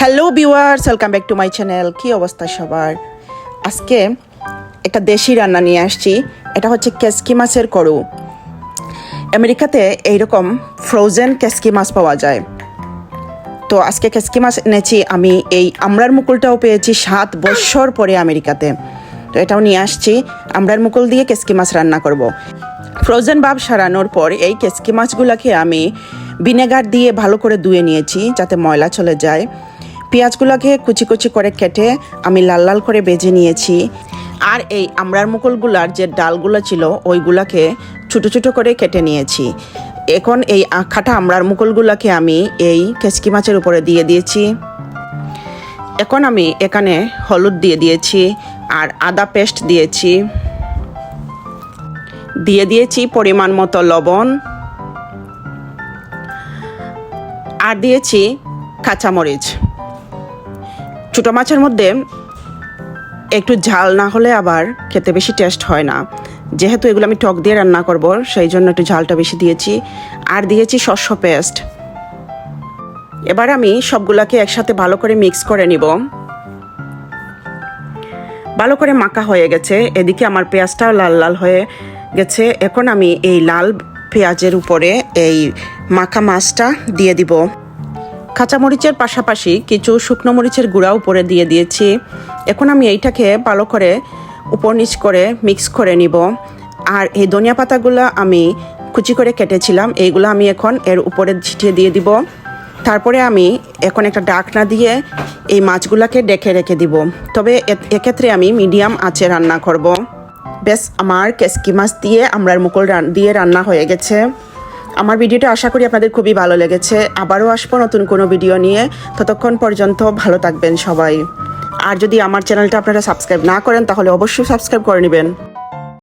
Hello viewers, welcome back to my channel. কি অবস্থা সবার? আজকে একটা দেশি রান্না নিয়ে আসছি। এটা হচ্ছে কেসকি মাছের করু। আমেরিকাতে এইরকম ফ্রোজেন কেসকি মাছ পাওয়া যায়। তো আজকে কেসকি মাছ এনেছি আমি। এই আমড়ার মুকুলটাও পেয়েছি 7 বছর পরে আমেরিকাতে। তো এটাও নিয়ে আসছি। আমড়ার মুকুল দিয়ে কেসকি মাছ রান্না করব। ফ্রোজেন ভাব সারানোর পর এই কেসকি মাছগুলোকে আমি ভিনেগার দিয়ে ভালো করে ধুয়ে নিয়েছি যাতে ময়লা চলে যায়। পেঁয়াজগুলোকে কুচি কুচি করে কেটে আমি লাল লাল করে ভেজে নিয়েছি। আর এই আমড়ার মুকুলগুলার যে ডালগুলো ছিল ওইগুলোকে ছোটো ছোটো করে কেটে নিয়েছি। এখন এই আখাটা আমড়ার মুকুলগুলোকে আমি এই কেসকি মাছের উপরে দিয়ে দিয়েছি। এখন আমি এখানে হলুদ দিয়ে দিয়েছি আর আদা পেস্ট দিয়েছি, দিয়ে দিয়েছি পরিমাণ মতো লবণ, আর দিয়েছি কাঁচামরিচ। ছোটো মাছের মধ্যে একটু ঝাল না হলে আবার খেতে বেশি টেস্ট হয় না। যেহেতু এগুলো আমি টক দিয়ে রান্না করব সেই জন্য একটু ঝালটা বেশি দিয়েছি। আর দিয়েছি শস্য পেস্ট। এবার আমি সবগুলোকে একসাথে ভালো করে মিক্স করে নিব। ভালো করে মাখা হয়ে গেছে। এদিকে আমার পেঁয়াজটাও লাল লাল হয়ে গেছে। এখন আমি এই লাল পেঁয়াজের উপরে এই মাখা মাছটা দিয়ে দিব। কাঁচামরিচের পাশাপাশি কিছু শুকনো মরিচের গুঁড়া উপরে দিয়ে দিয়েছি। এখন আমি এইটাকে ভালো করে উপর নিচ করে মিক্স করে নিব। আর এই ধনিয়া পাতাগুলো আমি কুচি করে কেটেছিলাম, এইগুলো আমি এখন এর উপরে ছিটিয়ে দিয়ে দিব। তারপরে আমি এখন একটা ঢাকনা দিয়ে এই মাছগুলোকে ডেকে রেখে দিব। তবে এক্ষেত্রে আমি মিডিয়াম আঁচে রান্না করব। বেশ, আমার কেসকি মাছ দিয়ে আমড়ার মুকুল দিয়ে রান্না হয়ে গেছে। আমার ভিডিওটা আশা করি আপনাদের খুবই ভালো লেগেছে। আবারও আসবো নতুন কোনো ভিডিও নিয়ে। ততক্ষণ পর্যন্ত ভালো থাকবেন সবাই। আর যদি আমার চ্যানেলটা আপনারা সাবস্ক্রাইব না করেন তাহলে অবশ্যই সাবস্ক্রাইব করে নেবেন।